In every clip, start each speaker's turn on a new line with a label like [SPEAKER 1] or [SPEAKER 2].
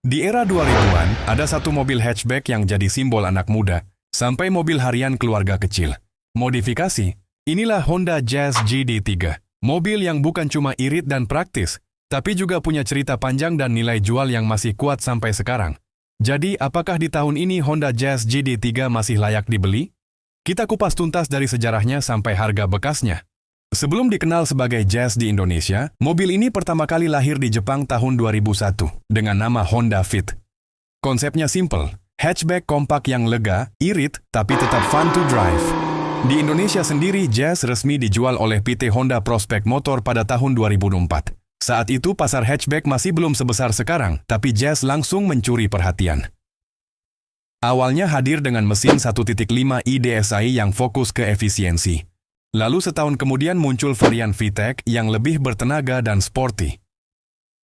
[SPEAKER 1] Di era 2000-an, ada satu mobil hatchback yang jadi simbol anak muda, sampai mobil harian keluarga kecil. Modifikasi, inilah Honda Jazz GD3. Mobil yang bukan cuma irit dan praktis, tapi juga punya cerita panjang dan nilai jual yang masih kuat sampai sekarang. Jadi, apakah di tahun ini Honda Jazz GD3 masih layak dibeli? Kita kupas tuntas dari sejarahnya sampai harga bekasnya. Sebelum dikenal sebagai Jazz di Indonesia, mobil ini pertama kali lahir di Jepang tahun 2001 dengan nama Honda Fit. Konsepnya simple, hatchback kompak yang lega, irit, tapi tetap fun to drive. Di Indonesia sendiri, Jazz resmi dijual oleh PT Honda Prospect Motor pada tahun 2004. Saat itu pasar hatchback masih belum sebesar sekarang, tapi Jazz langsung mencuri perhatian. Awalnya hadir dengan mesin 1.5 IDSI yang fokus ke efisiensi. Lalu setahun kemudian muncul varian VTEC yang lebih bertenaga dan sporty.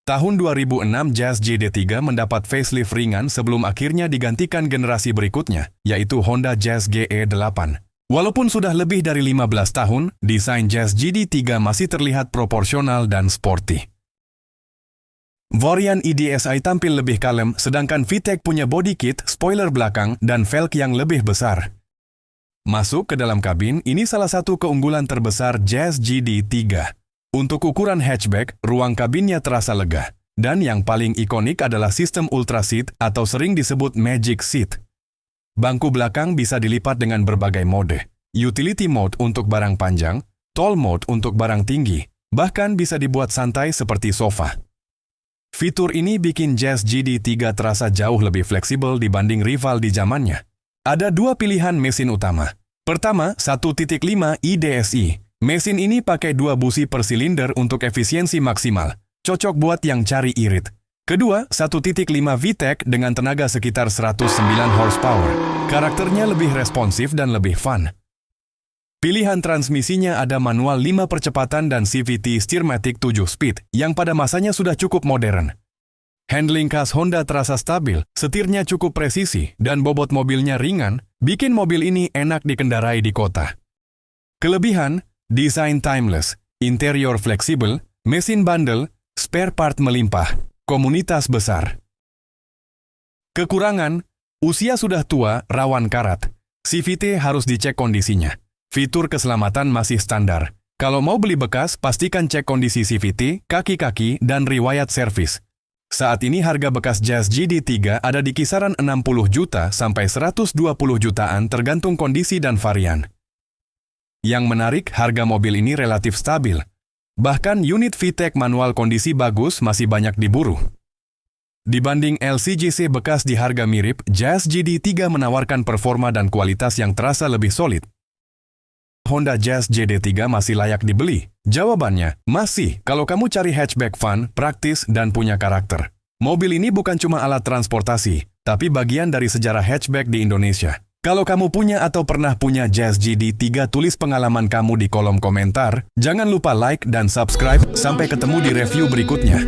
[SPEAKER 1] Tahun 2006 Jazz GD3 mendapat facelift ringan sebelum akhirnya digantikan generasi berikutnya, yaitu Honda Jazz GE8. Walaupun sudah lebih dari 15 tahun, desain Jazz GD3 masih terlihat proporsional dan sporty. Varian IDSI tampil lebih kalem, sedangkan VTEC punya body kit, spoiler belakang, dan velg yang lebih besar. Masuk ke dalam kabin, ini salah satu keunggulan terbesar Jazz GD3. Untuk ukuran hatchback, ruang kabinnya terasa lega. Dan yang paling ikonik adalah sistem Ultra Seat atau sering disebut Magic Seat. Bangku belakang bisa dilipat dengan berbagai mode. Utility Mode untuk barang panjang, Tall Mode untuk barang tinggi, bahkan bisa dibuat santai seperti sofa. Fitur ini bikin Jazz GD3 terasa jauh lebih fleksibel dibanding rival di zamannya. Ada dua pilihan mesin utama. Pertama, 1.5 IDSI. Mesin ini pakai dua busi per silinder untuk efisiensi maksimal. Cocok buat yang cari irit. Kedua, 1.5 VTEC dengan tenaga sekitar 109 horsepower. Karakternya lebih responsif dan lebih fun. Pilihan transmisinya ada manual 5 percepatan dan CVT Steermatic 7 speed, yang pada masanya sudah cukup modern. Handling khas Honda terasa stabil, setirnya cukup presisi, dan bobot mobilnya ringan, bikin mobil ini enak dikendarai di kota. Kelebihan, desain timeless, interior fleksibel, mesin bandel, spare part melimpah, komunitas besar. Kekurangan, usia sudah tua, rawan karat. CVT harus dicek kondisinya. Fitur keselamatan masih standar. Kalau mau beli bekas, pastikan cek kondisi CVT, kaki-kaki, dan riwayat servis. Saat ini harga bekas Jazz GD3 ada di kisaran 60 juta sampai 120 jutaan tergantung kondisi dan varian. Yang menarik, harga mobil ini relatif stabil. Bahkan unit VTEC manual kondisi bagus masih banyak diburu. Dibanding LCGC bekas di harga mirip, Jazz GD3 menawarkan performa dan kualitas yang terasa lebih solid. Honda Jazz GD3 masih layak dibeli? Jawabannya, masih kalau kamu cari hatchback fun, praktis, dan punya karakter. Mobil ini bukan cuma alat transportasi, tapi bagian dari sejarah hatchback di Indonesia. Kalau kamu punya atau pernah punya Jazz GD3, tulis pengalaman kamu di kolom komentar. Jangan lupa like dan subscribe. Sampai ketemu di review berikutnya.